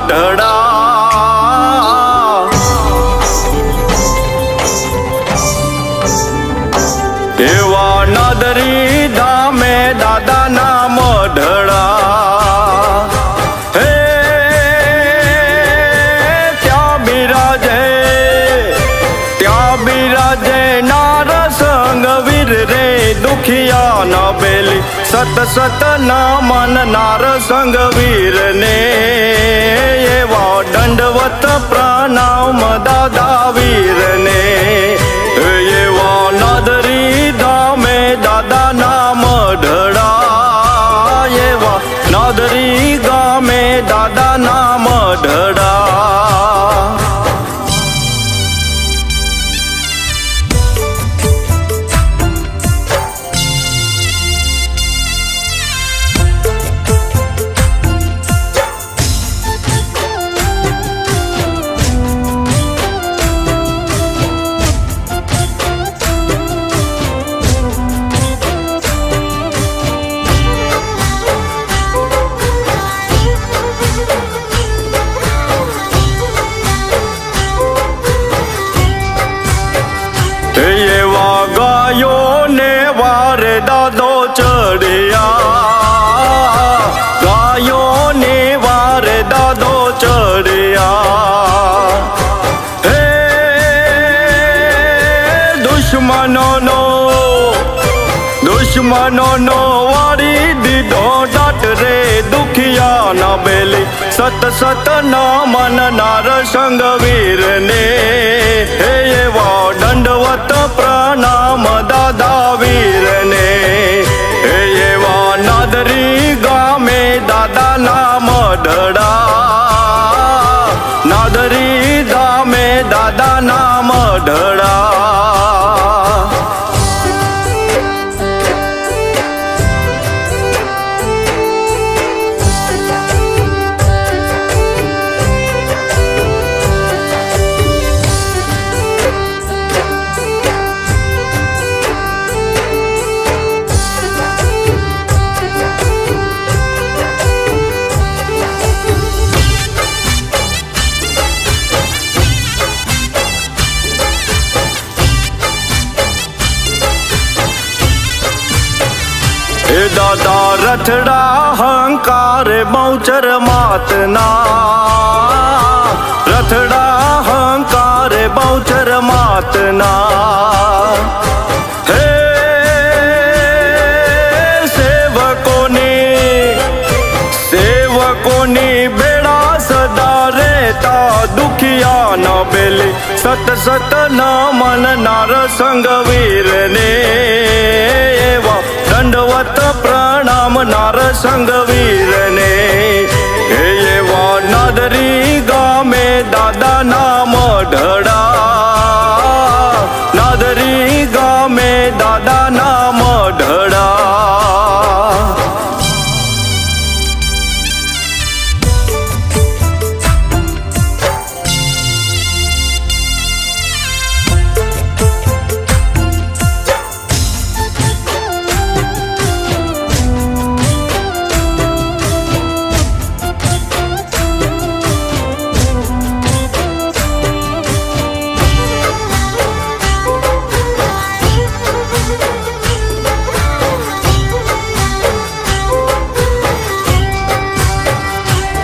મઢડા એવા નાદરી ધામે દાદાના મઢડા હે ત્યાં બિરાજે નાર સંગવીર રે દુખિયા ન બેલી સત સત ના મન નાર સંગવીર ને એવા દંડવત પ્રણામ દાદા વીર ને એવા નાદરી ધામે દાદા ના મઢડા એવા નાદરી ગામે દાદા ના મઢડા એવા ગાયો ને વારે દાદો ચડ્યા ગાયો ને વારે દાદો ચડ્યા હે દુશ્મનો વાળી દીધો દાટ રે દુખિયા ન બેલી સત સત ન મન નાર સંગવીર ને હે એવા દંડવત પ્રણામ દાદા વીર ને હે એવા નાદરી ગામે દાદા ના મઢડા નાદરી ધામે દાદા ના મઢડા એ દાદા રથડા હંકાર બહુચર માતના રથડા હંકાર બહુચર માતના હે સેવકોની બેડા સદા રહેતા દુખિયા ન બેલી સત સત ન મન નાર સંગવીર ને એવા દંડવત પ્રણામ નાર સંગવીર ને એવા નાદરી ગામે દાદા ના મઢડા નાદરી ગામે દાદા ના મઢડા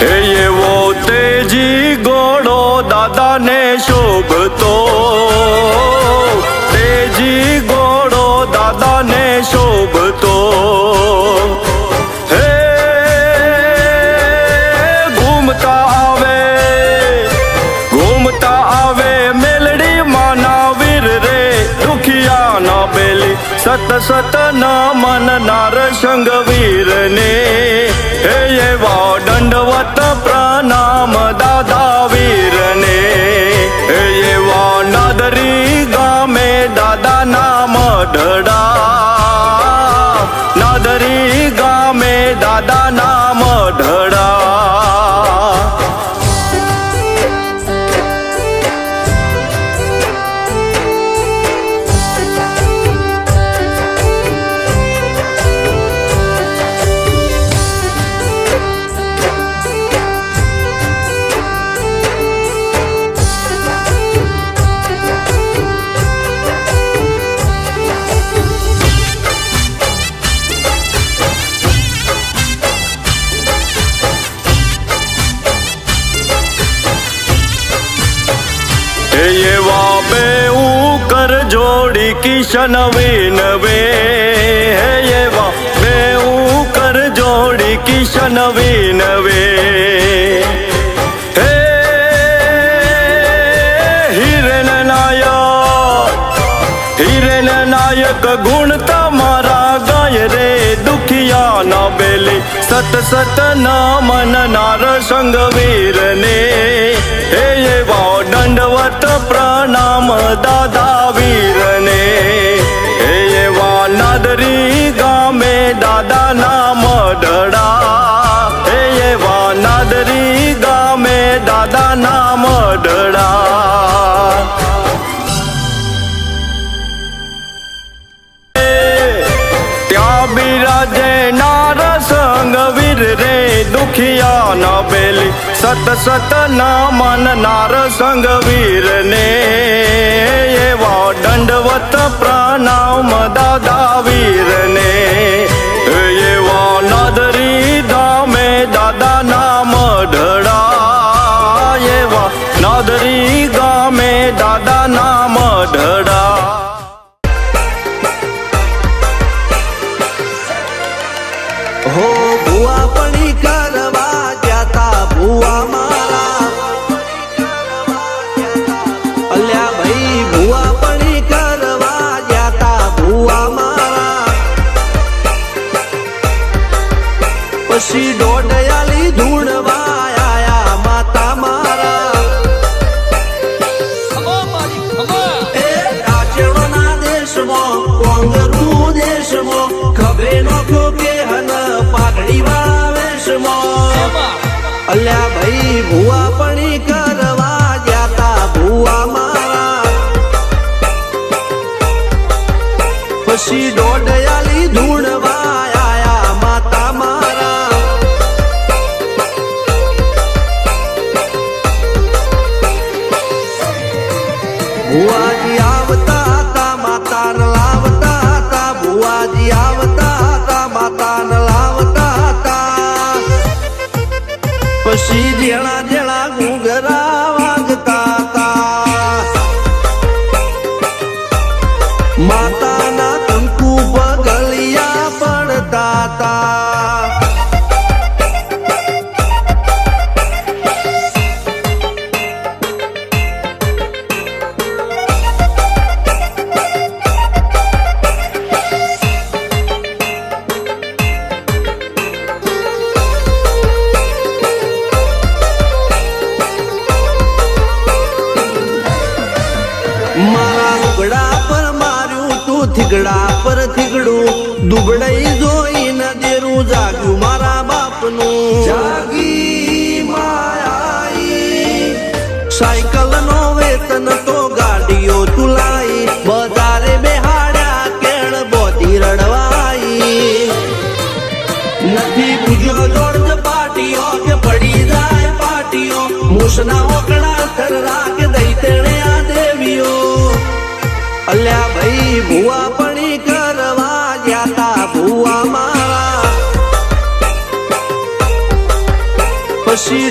એવો તેજી ઘોડો દાદાને શોભતો તેજી ઘોડો દાદાને શોભતો હે ઘૂમતા આવે મેલડી માના વીર રે દુખિયા ન બેલી સત સત ન મન નાર સંગવીર ને હે એવા દંડવત પ્રણામ દાદા વીર ને હે એવા નાદરી ગામે દાદા ના મઢડા નાદરી ગામે દાદા ના મઢડા કિશન વિનવે એવા બેઉ કર જોડી કિશન વિનવે હે હિરેન નાયક ગુણ તમારા ગાય રે દુખિયા ના બેલી સત સત ના મન નાર સંગ વીરને હે એવા દંડવત પ્રણામ દાદા વીરને હે એવા નાદરી ગામે દાદા નામ ડડા હે એવા નાદરી ગામે દાદા નામ ડડા બિરાજે નાર સંગ વીર રે દુખિયા ના બેલી સત સત ના મન નાર સંગ વીર ને એવા દંડવત પ્રણામ દાદા વીર ને એવા નાદરી ધામે દાદા નામ ઢડા એવા નાદરી ગામે દાદા નામ ઢડા હો ભુવા પણી કરવા જાતા ભુવા મારા અલ્યા ભાઈ ભુવા પણી કરવા જાતા ભુવા મારા પછી દોડયાલી ધૂણવા આયા માતા મારા એ રાજવના દેશમાં કોંગરું દેશમાં ખભે નોખો કે પાઘડી વાળા વેશમાં અલ્યા ભાઈ ભુવા પણી કરવા જાતા ભુવા મારા પછી દોડયાલી ધૂણવા આયા માતા મારા ભુવાજી આવતા હતા માતા ન લાવતા હતા ભુવાજી આવતા હતા માતા ન પછી જેણા જેણા ઘૂંઘરા વાગતા હતા માતાના કંકુ પગલિયા પડતા હતા મારા લુગડા પર માર્યું તું થીગડા પર થીગડું દુબળાઈ જોઈને દેરું જાગ્યું મારા બાપનું જાગી માયાઈ સાયકલ નો વેતન તો ગાડીઓ તુલાઈ બજારે બેહાડ્યા કેળ બોધી રડવાઈ નથી પૂજ્યો જોડજ પાટીઓ કે પડી જાય પાટીઓ મૂસના ઓકડા થરરા કે દઈ તેણે આ દેવીઓ અલ્યા ભાઈ ભુવા પણી કરવા જાતા ભુવા મારા પછી